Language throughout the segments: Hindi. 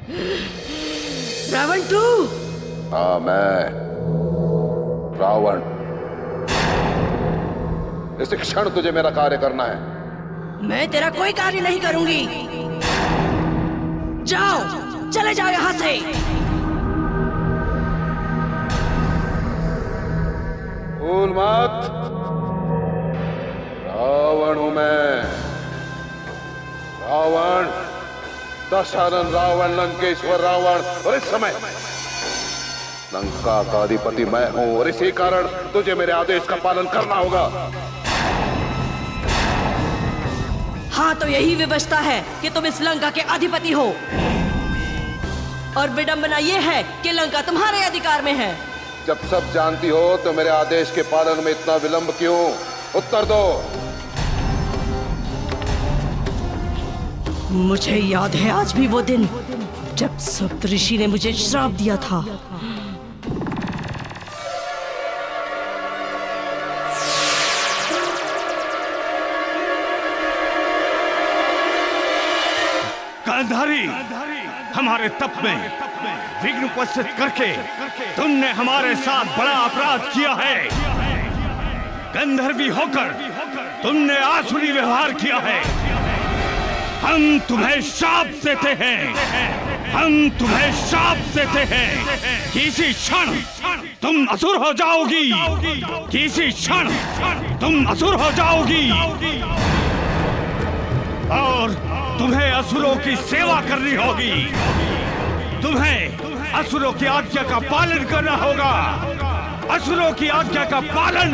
रावण तू? हाँ, मैं रावण। इस क्षण तुझे मेरा कार्य करना है। मैं तेरा कोई कार्य नहीं करूंगी। जाओ, चले जाओ यहां से। भूल मत, रावण हूं मैं। रावण, दशानन रावण, लंकेश्वर रावण। और इस समय लंका का अधिपति मैं हूं, और इसी कारण तुझे मेरे आदेश का पालन करना होगा। हाँ, तो यही विवशता है कि तुम इस लंका के अधिपति हो, और विडंबना यह है कि लंका तुम्हारे अधिकार में है। जब सब जानती हो तो मेरे आदेश के पालन में इतना विलंब क्यों? उत्तर दो। मुझे याद है आज भी वो दिन जब सप्तऋषि ने मुझे श्राप दिया था। गांधारी, हमारे तप में विघ्न उपस्थित करके तुमने हमारे साथ बड़ा अपराध किया है। गंधर्वी होकर तुमने आसुरी व्यवहार किया है। हम तुम्हें शाप देते हैं, हम तुम्हें शाप देते हैं कि इसी क्षण तुम असुर हो जाओगी, कि इसी क्षण तुम असुर हो जाओगी, और तुम्हें असुरों की सेवा करनी होगी। तुम्हें असुरों की आज्ञा का पालन करना होगा, असुरों की आज्ञा का पालन।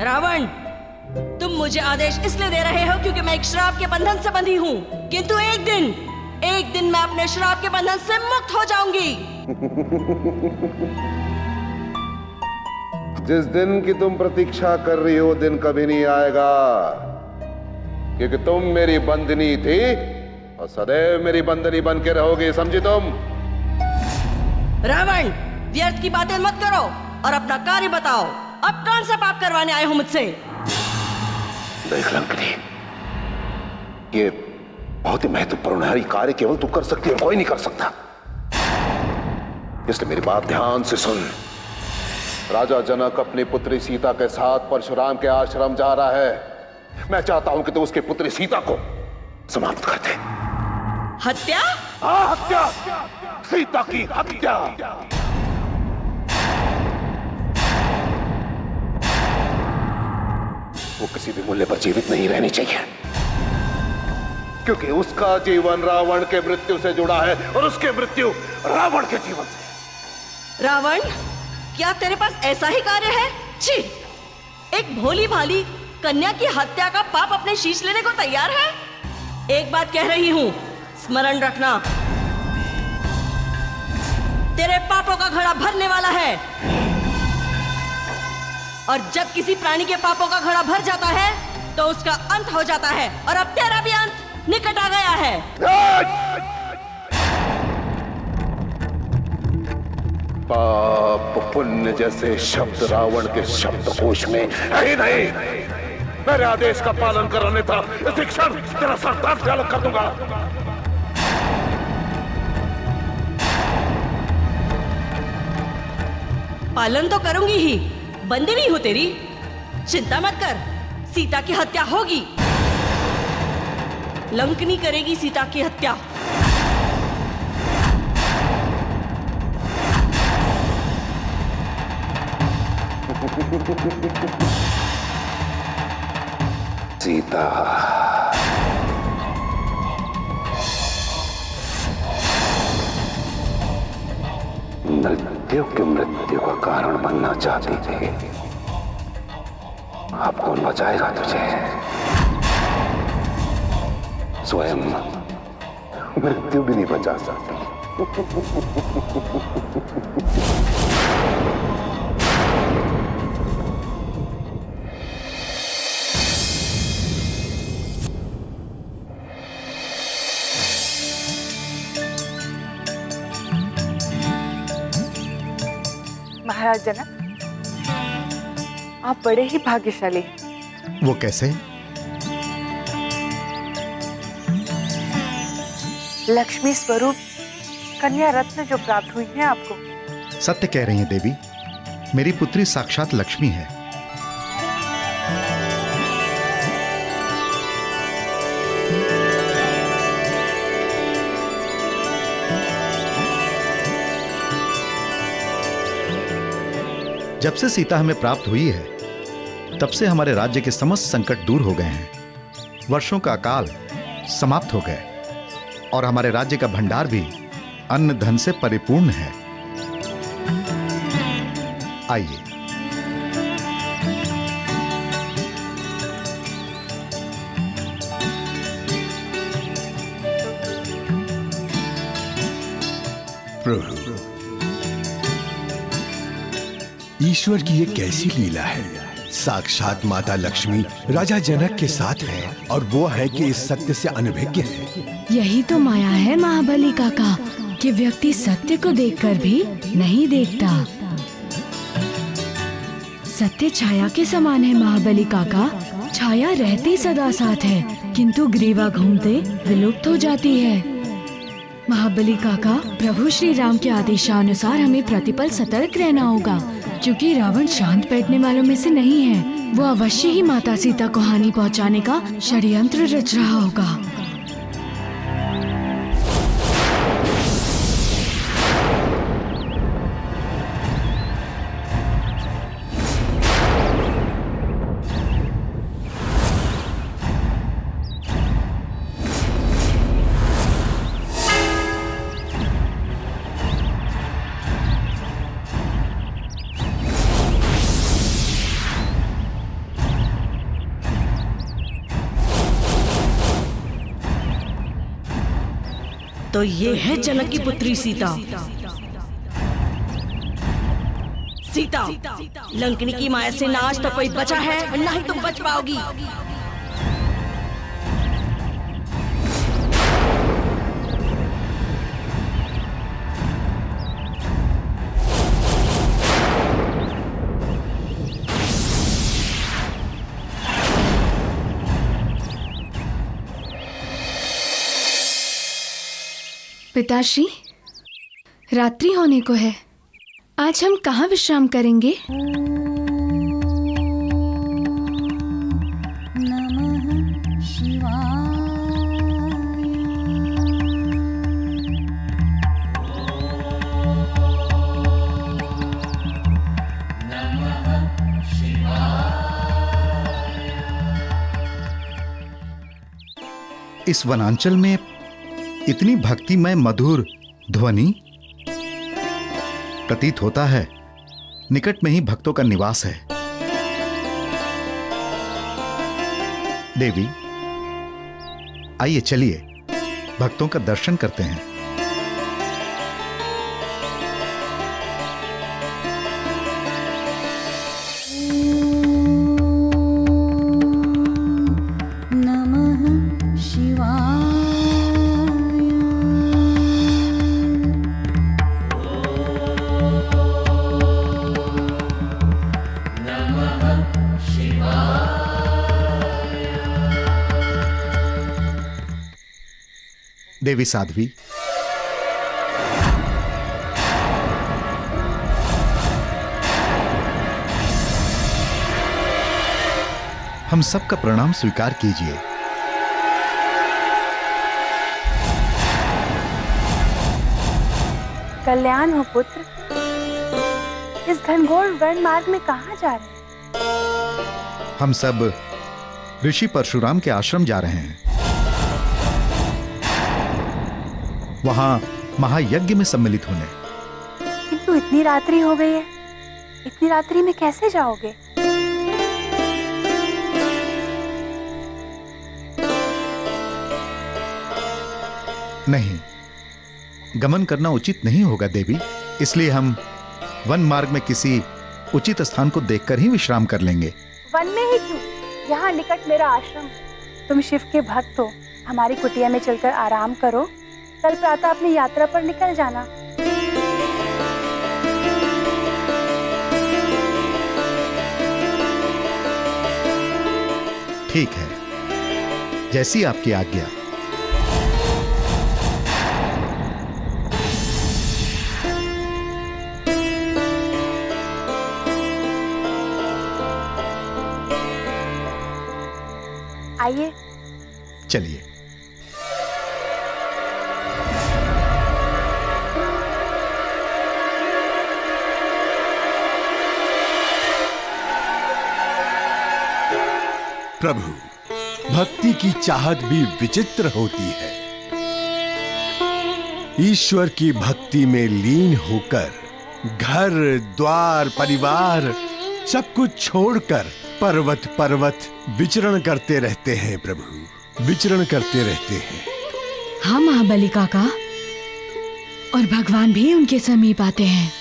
रावण, तुम मुझे आदेश इसलिए दे रहे हो क्योंकि मैं एक श्राप के बंधन से बंधी हूँ, किंतु एक दिन मैं अपने श्राप के बंधन से मुक्त हो जाऊंगी। जिस दिन की तुम प्रतीक्षा कर रही हो दिन कभी नहीं आएगा, क्योंकि तुम मेरी बंदनी थी और सदैव मेरी बंदनी बन के रहोगी, समझी तुम? रावण, व्यर्थ की बातें मत करो और अपना कार्य बताओ। अब कौन सा पाप करवाने आए हो मुझसे? देख लंकनी, ये बहुत ही महत्वपूर्ण है। कार्य केवल तू कर सकती है, कोई नहीं कर सकता। इसलिए मेरी बात ध्यान से सुन। राजा जनक अपनी पुत्री सीता के साथ परशुराम के आश्रम जा रहा है। मैं चाहता हूं कि तू उसकी पुत्री सीता को समाप्त कर दे। हत्या? हाँ, हत्या, सीता की हत्या। वो किसी भी मूल्य पर जीवित नहीं रहनी चाहिए, क्योंकि उसका जीवन रावण के मृत्यु से जुड़ा है और उसकी मृत्यु रावण के जीवन से। रावण, क्या तेरे पास ऐसा ही कार्य है? छी! एक भोली भाली कन्या की हत्या का पाप अपने शीश लेने को तैयार है? एक बात कह रही हूं, स्मरण रखना, तेरे पापों का घड़ा भरने वाला है, और जब किसी प्राणी के पापों का घड़ा भर जाता है तो उसका अंत हो जाता है, और अब तेरा भी अंत निकट आ गया है। पाप पुण्य जैसे शब्द रावण के शब्दकोश में है नहीं। मेरे आदेश का पालन कराने था, इसी क्षण तेरा सरदार से अलग कर दूंगा। पालन तो करूंगी ही, बंदी भी हूं तेरी, चिंता मत कर। सीता की हत्या होगी, लंकनी करेगी सीता की हत्या। सीता, मृत्यु की मृत्यु का कारण बनना चाहती थी। अब कौन बचाएगा तुझे? स्वयं मृत्यु भी नहीं बचा सकती। महाराज जनक, आप बड़े ही भाग्यशाली हैं। वो कैसे? लक्ष्मी स्वरूप कन्या रत्न जो प्राप्त हुई है आपको। सत्य कह रही हैं देवी, मेरी पुत्री साक्षात लक्ष्मी है। जब से सीता हमें प्राप्त हुई है, तब से हमारे राज्य के समस्त संकट दूर हो गए हैं। वर्षों का अकाल समाप्त हो गए और हमारे राज्य का भंडार भी अन्न धन से परिपूर्ण है। आइए। प्रभु, ईश्वर की ये कैसी लीला है। साक्षात माता लक्ष्मी राजा जनक के साथ है और वो है कि इस सत्य से अनभिज्ञ है। यही तो माया है महाबली काका, कि व्यक्ति सत्य को देखकर भी नहीं देखता। सत्य छाया के समान है महाबली काका, छाया रहती सदा साथ है, किंतु ग्रीवा घूमते विलुप्त हो जाती है। महाबली काका, प्रभु श्री राम के आदेशानुसार हमें प्रतिपल सतर्क रहना होगा, क्योंकि रावण शांत बैठने वालों में से नहीं है। वो अवश्य ही माता सीता को हानि पहुंचाने का षड्यंत्र रच रहा होगा। तो ये है जनक की पुत्री सीता। सीता, लंकनी की माया से ना आज तक कोई बचा है और ना ही तुम बच पाओगी। पिताश्री, रात्रि होने को है, आज हम कहाँ विश्राम करेंगे? नमः शिवाय। इस वनांचल में इतनी भक्तिमय मधुर ध्वनि, प्रतीत होता है निकट में ही भक्तों का निवास है। देवी, आइए चलिए भक्तों का दर्शन करते हैं। देवी साध्वी, हम सबका प्रणाम स्वीकार कीजिए। कल्याण हो पुत्र। इस घनघोर वन मार्ग में कहाँ जा रहे हैं? हम सब ऋषि परशुराम के आश्रम जा रहे हैं। वहां महायज्ञ में सम्मिलित होने। किंतु इतनी रात्रि हो गई है, इतनी रात्रि में कैसे जाओगे? नहीं, गमन करना उचित नहीं होगा देवी, इसलिए हम वन मार्ग में किसी उचित स्थान को देखकर ही विश्राम कर लेंगे। वन में ही क्यों? यहाँ निकट मेरा आश्रम है। तुम शिव के भक्त हो, हमारी कुटिया में चलकर आराम करो, कल प्रातः अपनी यात्रा पर निकल जाना। ठीक है, जैसी आपकी आज्ञा। आइए। चलिए। प्रभु, भक्ति की चाहत भी विचित्र होती है। ईश्वर की भक्ति में लीन होकर घर द्वार परिवार सब कुछ छोड़कर पर्वत पर्वत विचरण करते रहते हैं प्रभु, विचरण करते रहते हैं। हाँ महाबली काका, और भगवान भी उनके समीप आते हैं,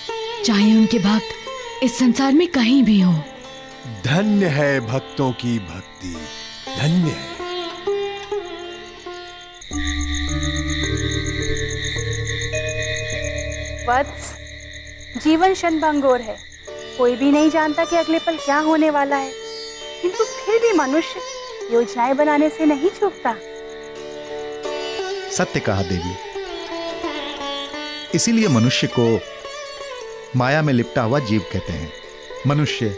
चाहे उनके भक्त इस संसार में कहीं भी हो। धन्य है भक्तों की भक्ति, धन्य है। वत्स, जीवन क्षणभंगुर है, कोई भी नहीं जानता कि अगले पल क्या होने वाला है, किंतु फिर भी मनुष्य योजनाएं बनाने से नहीं चूकता। सत्य कहा देवी। इसीलिए मनुष्य को माया में लिपटा हुआ जीव कहते हैं। मनुष्य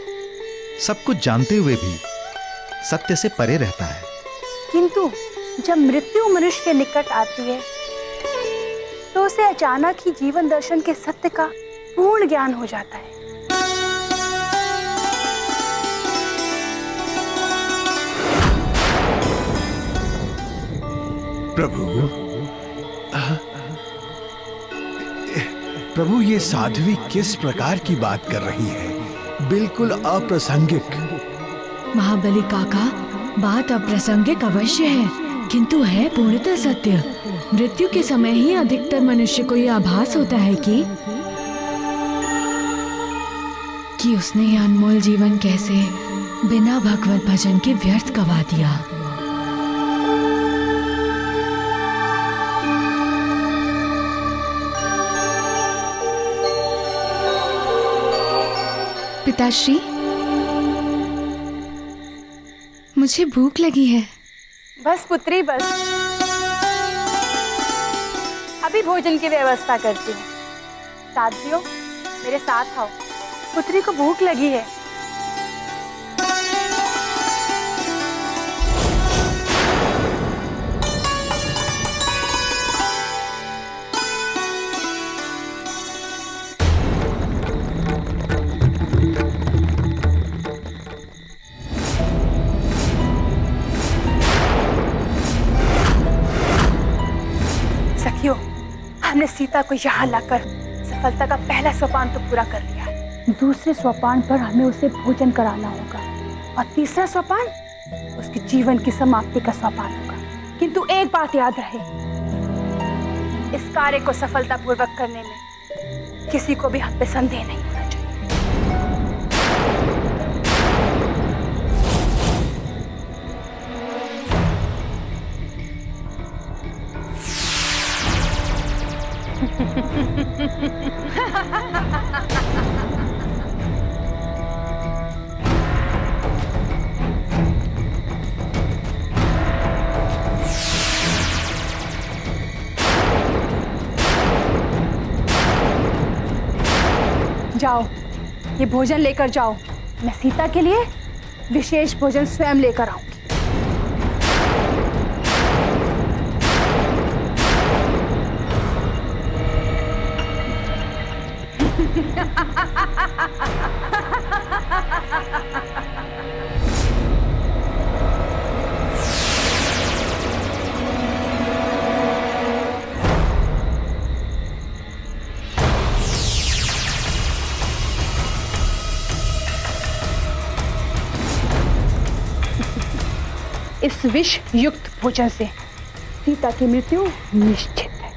सब कुछ जानते हुए भी सत्य से परे रहता है। किंतु जब मृत्यु मनुष्य के निकट आती है तो उसे अचानक ही जीवन दर्शन के सत्य का पूर्ण ज्ञान हो जाता है। प्रभु, ये साध्वी किस प्रकार की बात कर रही है? बिल्कुल अप्रासंगिक। महाबली काका, बात अप्रासंगिक अवश्य है, किंतु है पूर्णतः सत्य। मृत्यु के समय ही अधिकतर मनुष्य को यह आभास होता है कि उसने यह अनमोल जीवन कैसे बिना भगवत भजन के व्यर्थ गवा दिया। पिताश्री, मुझे भूख लगी है। बस पुत्री बस, अभी भोजन की व्यवस्था करती हूँ। साथियों, मेरे साथ आओ, पुत्री को भूख लगी है। सखियों, हमने सीता को यहाँ लाकर सफलता का पहला सोपान तो पूरा कर लिया है। दूसरे सोपान पर हमें उसे भोजन कराना होगा और तीसरा सोपान उसके जीवन की समाप्ति का सोपान होगा। किंतु एक बात याद रहे, इस कार्य को सफलतापूर्वक करने में किसी को भी हम पे संदेह नहीं होना चाहिए। जाओ, ये भोजन लेकर जाओ। मैं सीता के लिए विशेष भोजन स्वयं लेकर आऊंगी। इस विष युक्त भोजन से सीता की मृत्यु निश्चित है।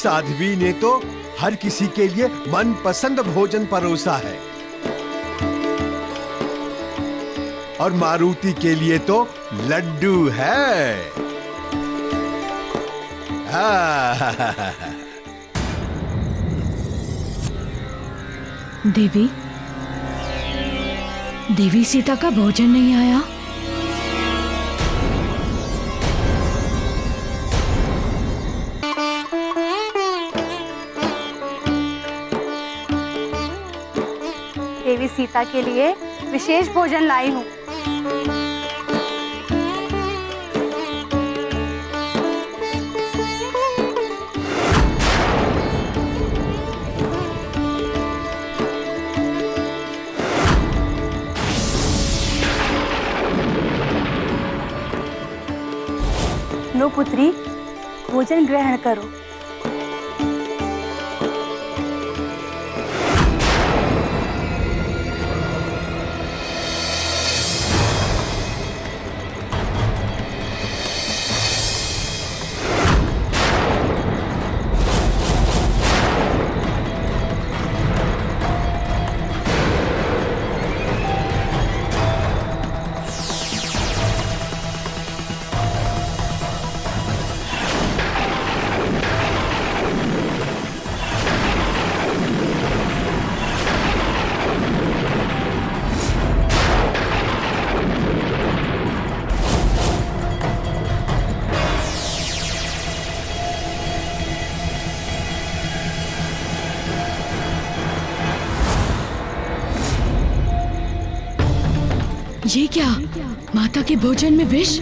साध्वी ने तो हर किसी के लिए मनपसंद भोजन परोसा है, और मारुति के लिए तो लड्डू है। देवी, देवी सीता का भोजन नहीं आया। देवी सीता के लिए विशेष भोजन लाई हूँ। लो पुत्री, भोजन ग्रहण करो। ये क्या? माता के भोजन में विष?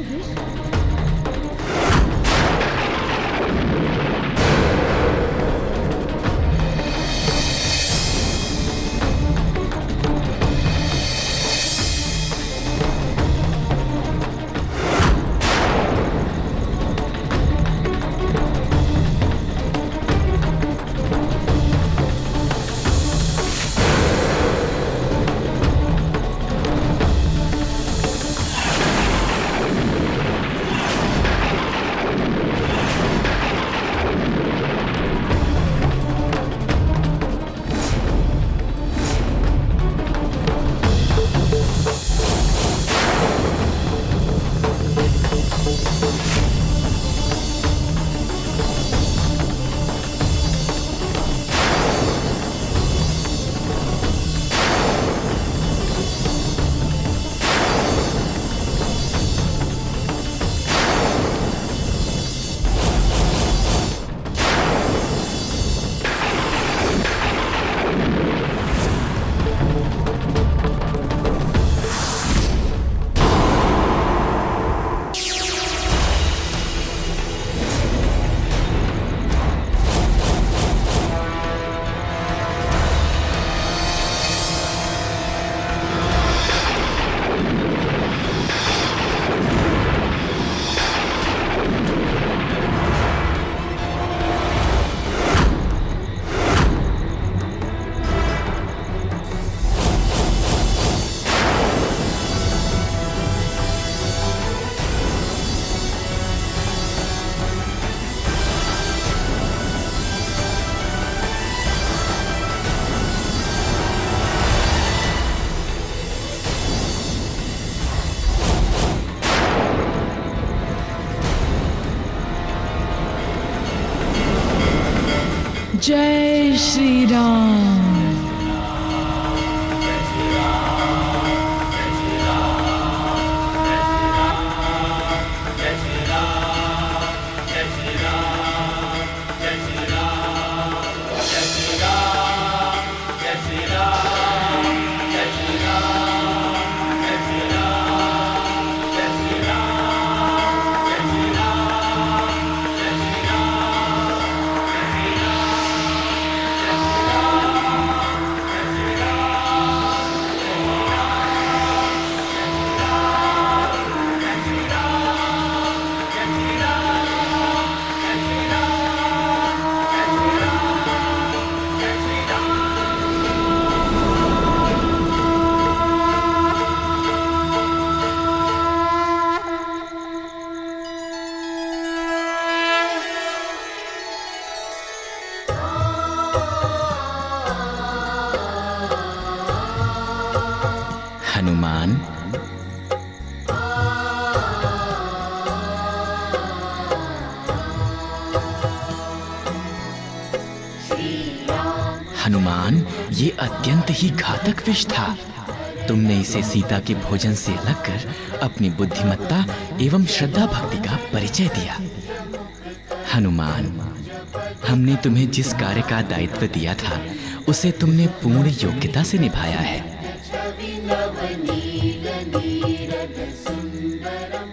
जय श्री राम। हनुमान, हनुमान, ये अत्यंत ही घातक विष था। तुमने इसे सीता के भोजन से अलग कर अपनी बुद्धिमत्ता एवं श्रद्धा भक्ति का परिचय दिया। हनुमान, हमने तुम्हें जिस कार्य का दायित्व दिया था उसे तुमने पूर्ण योग्यता से निभाया है।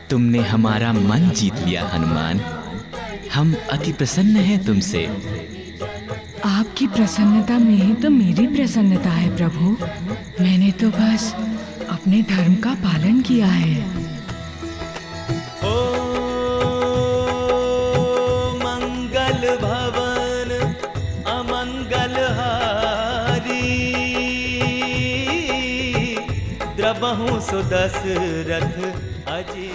तुमने हमारा मन जीत लिया हनुमान। हम अति प्रसन्न हैं तुमसे। आपकी प्रसन्नता में ही तो मेरी प्रसन्नता है प्रभु। मैंने तो बस अपने धर्म का पालन किया है। ओ मंगल भवन अमंगल हारी, द्रबहु सुदशरथ अजय।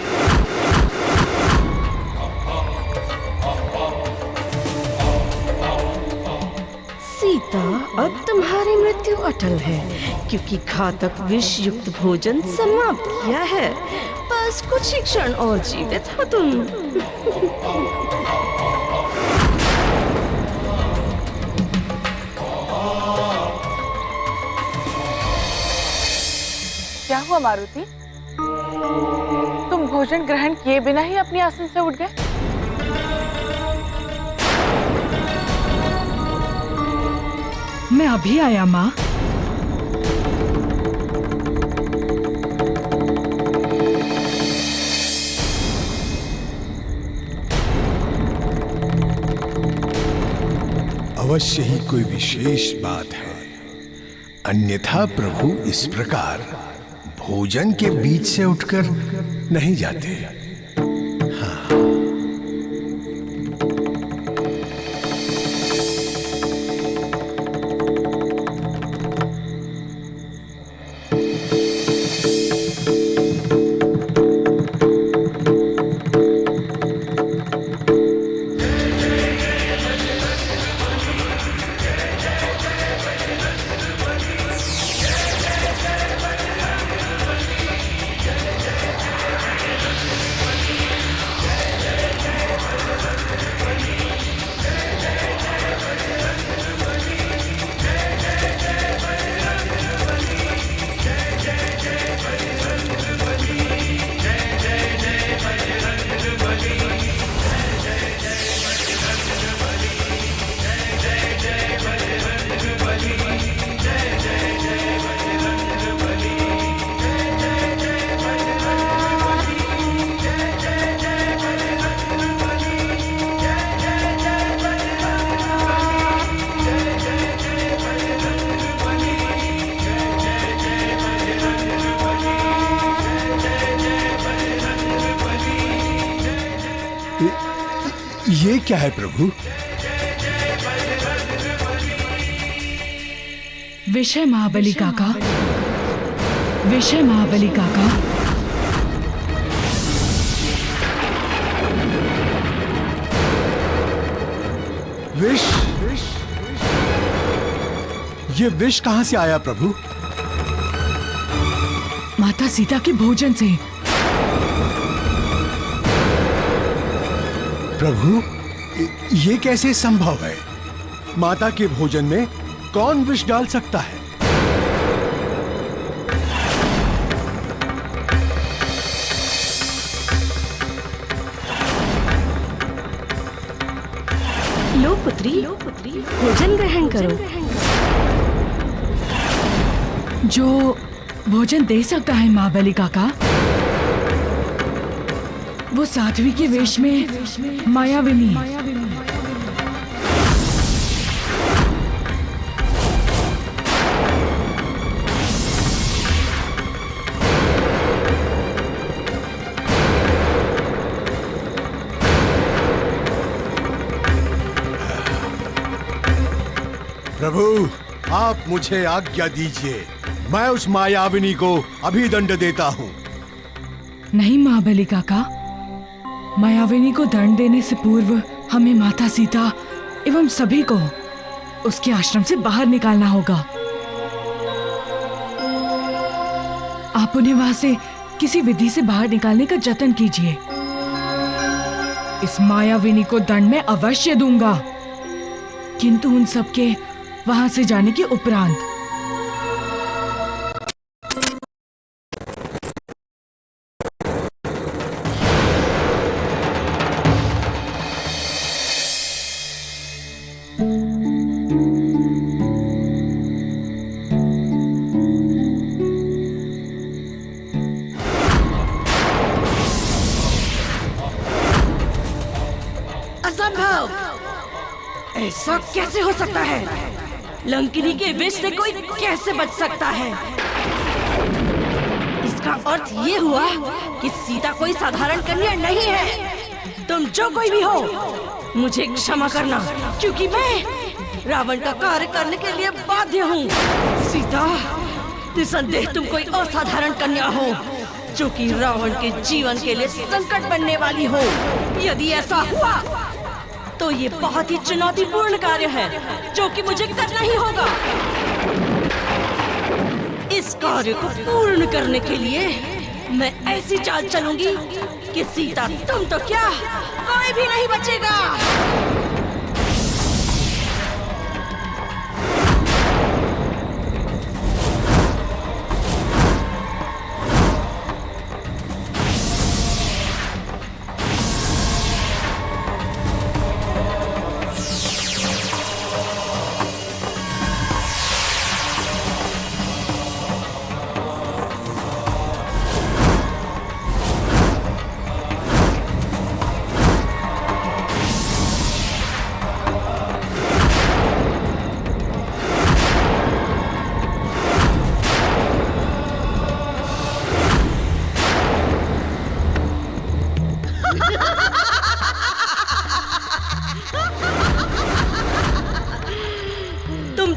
सीता, अब तुम्हारी मृत्यु अटल है क्योंकि घातक विष युक्त भोजन समाप्त किया है। बस कुछ ही क्षण और जीवित हो तुम। क्या हुआ मारुति? तुम भोजन ग्रहण किए बिना ही अपनी आसन से उठ गए? मैं अभी आया माँ। अवश्य ही कोई विशेष बात है, अन्यथा प्रभु इस प्रकार भोजन के बीच से उठकर नहीं जाते। हाँ। ये क्या है प्रभु? विषय महाबली काका, विषय महाबली काका। विष? ये विष कहां से आया प्रभु? माता सीता के भोजन से। प्रभु, ये कैसे संभव है? माता के भोजन में कौन विष डाल सकता है? लो पुत्री, भोजन ग्रहण करो। जो भोजन दे सकता है महाबली काका, वो साध्वी के वेश में मायाविनी। प्रभु, आप मुझे आज्ञा दीजिए, मैं उस मायाविनी को अभी दंड देता हूँ। नहीं महाबली काका, मायाविनी को दंड देने से पूर्व हमें माता सीता एवं सभी को उसके आश्रम से बाहर निकालना होगा। आप उन्हें वहां से किसी विधि से बाहर निकालने का जतन कीजिए। इस मायाविनी को दंड मैं अवश्य दूंगा, किंतु उन सबके वहां से जाने के उपरांत। असंभव! ऐसा कैसे हो सकता है? लंकिनी के विष से कोई कैसे बच सकता है? इसका अर्थ ये हुआ कि सीता कोई साधारण कन्या नहीं है। तुम जो कोई भी हो, मुझे क्षमा करना, क्योंकि मैं रावण का कार्य करने के लिए बाध्य हूँ। सीता, निसंदेह तुम कोई असाधारण कन्या हो, जो कि रावण के जीवन के लिए संकट बनने वाली हो। यदि ऐसा हुआ तो ये बहुत ही चुनौतीपूर्ण कार्य है, जो कि मुझे करना ही होगा। इस कार्य को पूर्ण करने के लिए मैं ऐसी चाल चलूंगी कि सीता तुम तो क्या, कोई भी नहीं बचेगा।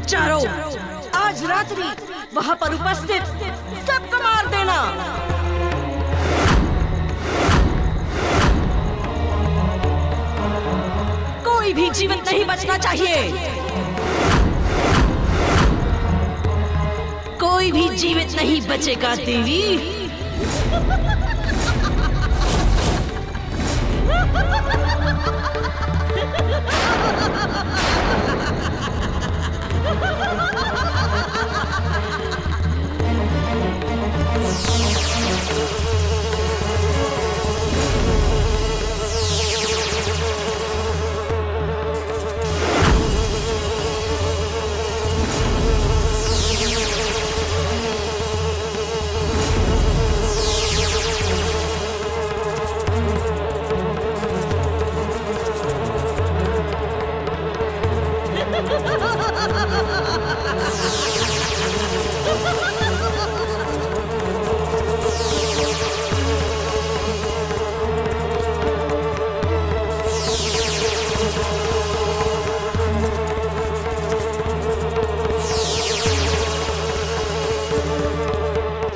चारों आज रात्रि वहां पर उपस्थित सबको मार देना। कोई भी जीवित नहीं बचना चाहिए। कोई भी जीवित नहीं बचेगा देवी।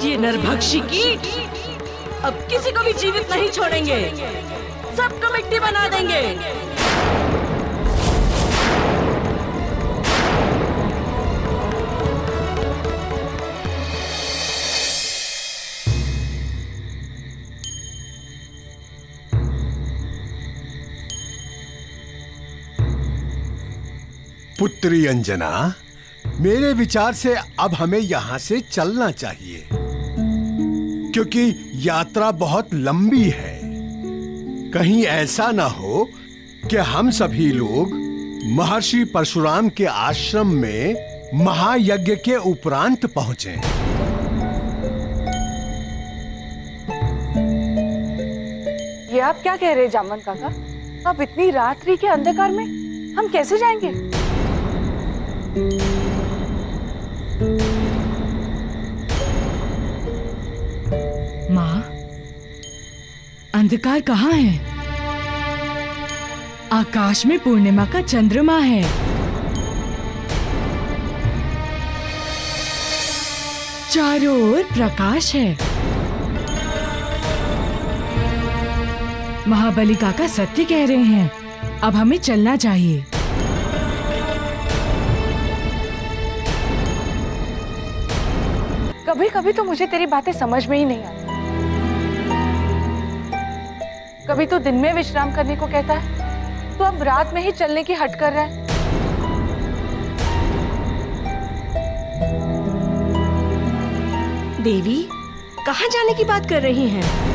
ये नरभक्षी कीट अब किसी को भी जीवित नहीं छोड़ेंगे, सबको मिट्टी बना देंगे। पुत्री अंजना, मेरे विचार से अब हमें यहाँ से चलना चाहिए, क्योंकि यात्रा बहुत लंबी है। कहीं ऐसा ना हो कि हम सभी लोग महर्षि परशुराम के आश्रम में महायज्ञ के उपरांत पहुंचे। ये आप क्या कह रहे हैं जामवंत काका? अब इतनी रात्रि के अंधकार में हम कैसे जाएंगे? माँ, अंधकार कहाँ है? आकाश में पूर्णिमा का चंद्रमा है। चारों ओर प्रकाश है। महाबली काका सत्य कह रहे हैं। अब हमें चलना चाहिए। कभी कभी तो मुझे तेरी बातें समझ में ही नहीं आती। कभी तो दिन में विश्राम करने को कहता है, तो अब रात में ही चलने की हट कर रहा है। देवी, कहाँ जाने की बात कर रही हैं?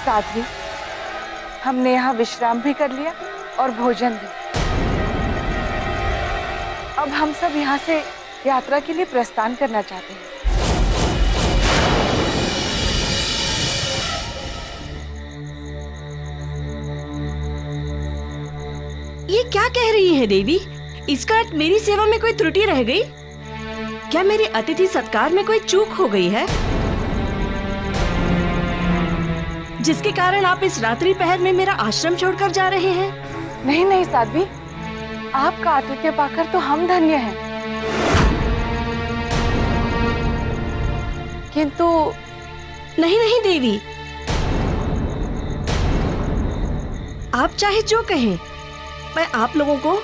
साध्वी, हमने यहाँ विश्राम भी कर लिया और भोजन भी। अब हम सब यहाँ से यात्रा के लिए प्रस्थान करना चाहते हैं। ये क्या कह रही है देवी? इसका अर्थ मेरी सेवा में कोई त्रुटि रह गई? क्या मेरे अतिथि सत्कार में कोई चूक हो गई है, जिसके कारण आप इस रात्रि पहर में मेरा आश्रम छोड़कर जा रहे हैं? नहीं नहीं साध्वी, आपका आतिथ्य पाकर तो हम धन्य हैं। किंतु नहीं नहीं देवी, आप चाहे जो कहें, मैं आप लोगों को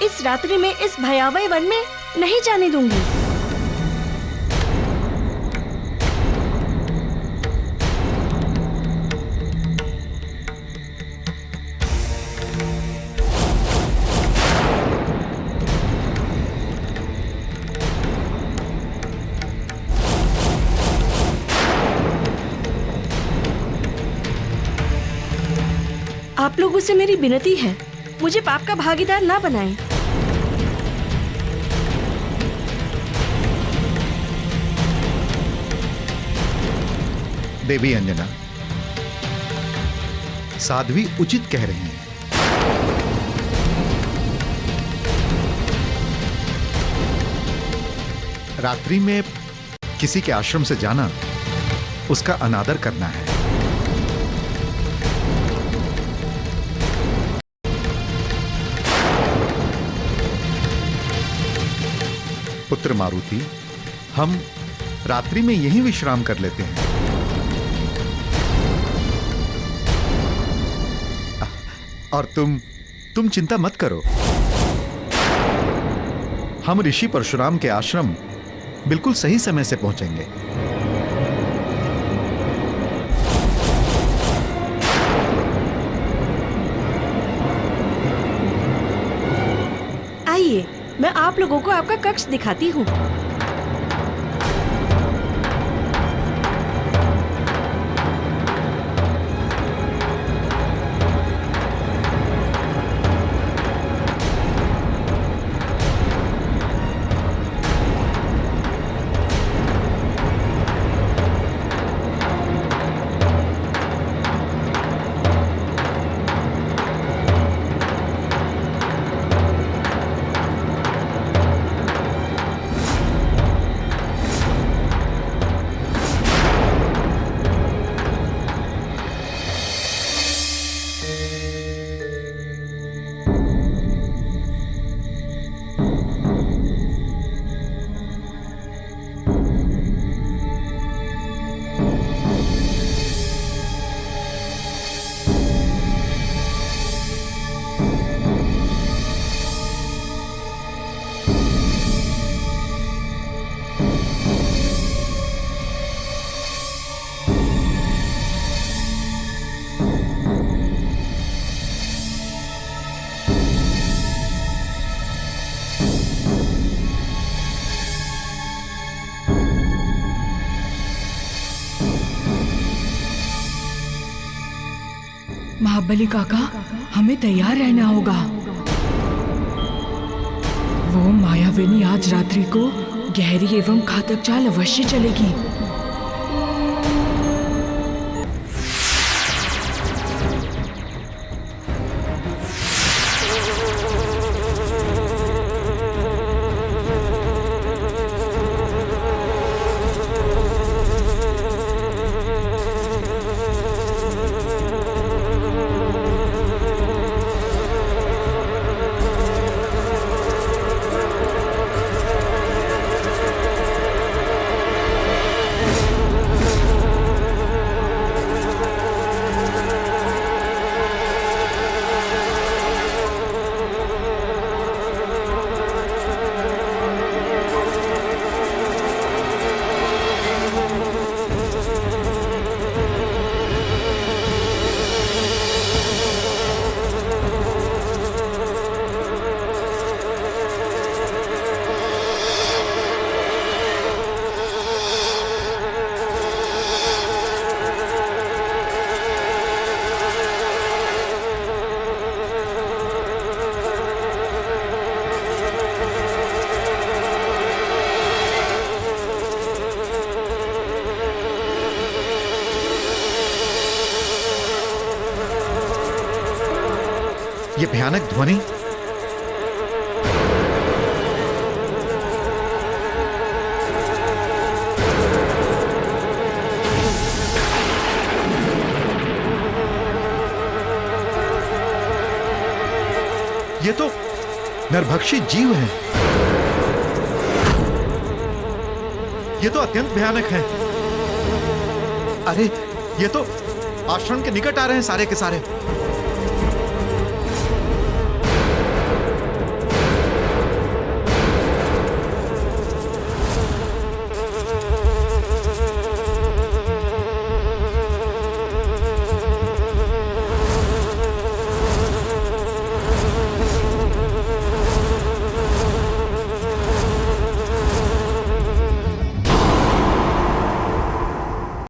इस रात्रि में इस भयावह वन में नहीं जाने दूंगी। आप लोगों से मेरी विनती है, मुझे पाप का भागीदार ना बनाएं। देवी अंजना, साध्वी उचित कह रही हैं। रात्रि में किसी के आश्रम से जाना उसका अनादर करना है। पुत्र मारुति, हम रात्रि में यहीं विश्राम कर लेते हैं। और तुम चिंता मत करो, हम ऋषि परशुराम के आश्रम बिल्कुल सही समय से पहुंचेंगे। आइए, मैं आप लोगों को आपका कक्ष दिखाती हूँ। महाबली काका, हमें तैयार रहना होगा। वो मायाविनी आज रात्रि को गहरी एवं घातक चाल अवश्य चलेगी। ये भयानक ध्वनि, ये तो नरभक्षी जीव हैं। ये तो अत्यंत भयानक है। अरे ये तो आश्रम के निकट आ रहे हैं सारे के सारे।